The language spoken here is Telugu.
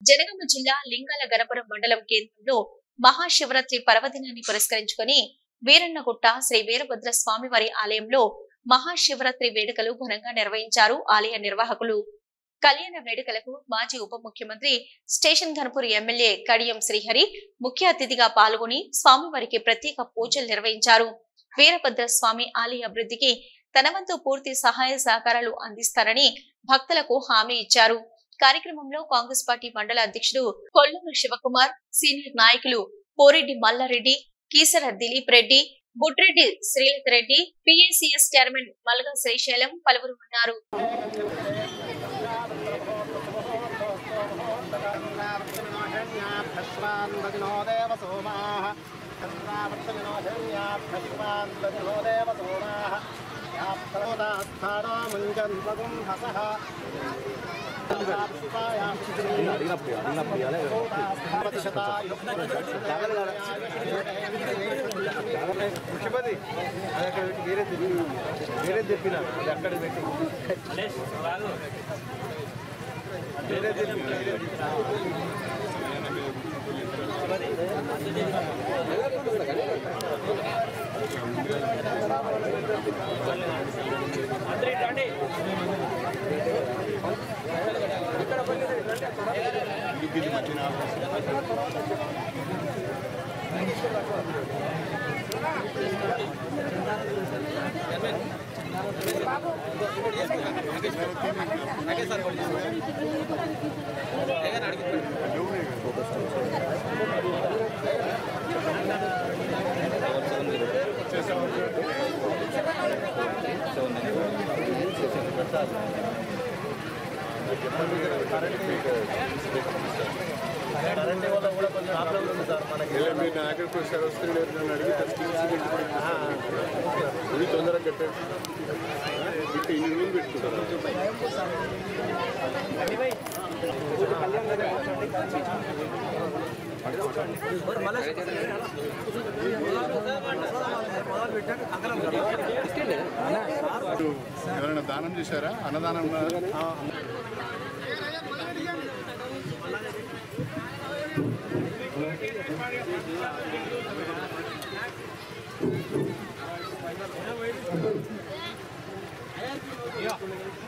జనగామ జిల్లా లింగాల గణపురం మండలం కేంద్రంలో మహాశివరాత్రి పర్వదినాన్ని పురస్కరించుకుని వీరన్నగుట్ట శ్రీ వీరభద్ర స్వామివారి ఆలయంలో మహాశివరాత్రి వేడుకలు ఘనంగా నిర్వహించారు ఆలయ నిర్వాహకులు. కళ్యాణ వేడుకలకు మాజీ ఉప ముఖ్యమంత్రి స్టేషన్ ఘనపూర్ ఎమ్మెల్యే కడియం శ్రీహరి ముఖ్య అతిథిగా పాల్గొని స్వామివారికి ప్రత్యేక పూజలు నిర్వహించారు. వీరభద్ర స్వామి ఆలయ అభివృద్ధికి తన వంతు పూర్తి సహాయ సహకారాలు అందిస్తారని భక్తులకు హామీ ఇచ్చారు. కార్యక్రమంలో కాంగ్రెస్ పార్టీ మండల అధ్యక్షుడు కొల్లూరు శివకుమార్, సీనియర్ నాయకులు పోరెడ్డి మల్లారెడ్డి, కీసర దిలీప్ రెడ్డి, బుట్రెడ్డి శ్రీలత రెడ్డి, పిఏసిఎస్ చైర్మన్ మల్గా శ్రీశైలం పలువురు ఉన్నారు. ఎవరైనా దానం చేశారా? అన్నదానం Yeah.